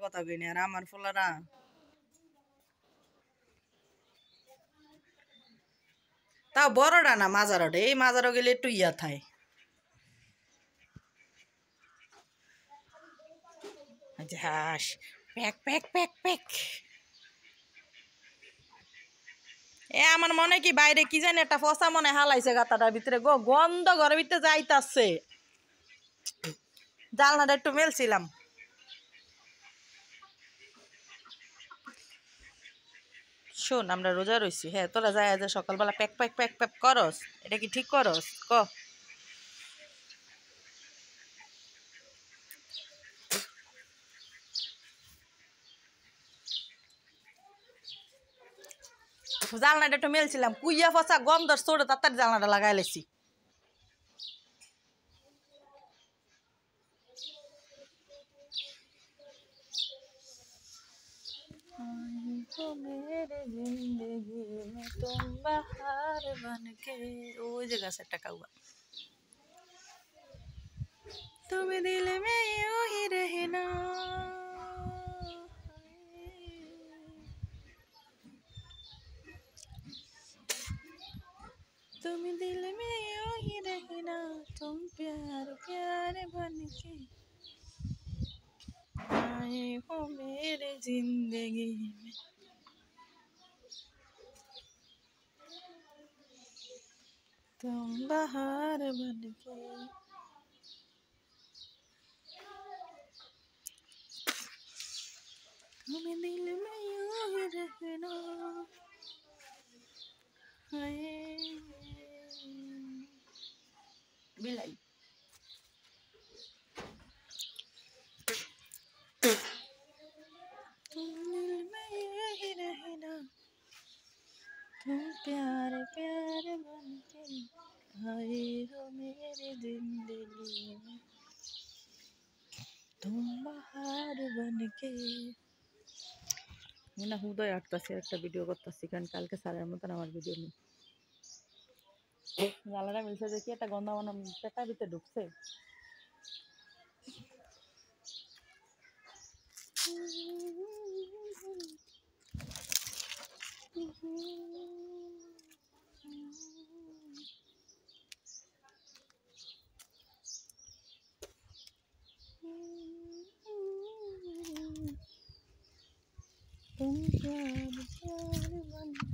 কথা কইনি আর আমার ফলারা তাও বড়টা না মাজারটা এই মাজারও গেলে একটু ইয়া থায় হাস প্যাক প্যাক প্যাক প্যাক এ আমার মনে কি বাইরে কি জানি একটা ফসা মনে হালাইছে গাতাটার ভিতরে গন্ধ ঘরের ভিতরে যাইতাছে জালনাটা একটু মেলছিলাম শোন আমরা রোজা রইছি হ্যাঁ তোরা যায় যে সকালবেলা প্যাক প্যাক প্যাক প্যাক করস এটা কি ঠিক করস ক জালনাটা একটু মেলছিলাম কুইয়া ফসা গন্ধ ছোট তাড়াতাড়ি জালনাটা লাগাই লেছি ওই যে গাছের টাকা তুমি দিলে মে यूं ही रहना तुम दिल में यूं ही रहना तुम प्यार प्यार बन के आए हो मेरे जिंदगी में तुम बाहर बन के तुम दिल में यूं ही रहना बिलाई तुम दिल में यूं ही रहना तुम प्यार प्यार बन के आए हो मेरी जिंदगी में तुम बाहर बन के না হুদয় আটতাছি একটা ভিডিও করতেছি কারণ কালকে সারের মতন আমার ভিডিও নেই জ্বালাটা মিলছে দেখি একটা গন্ধ মনে পেটার ভিতরে ঢুকছে तुम प्यार प्यार बन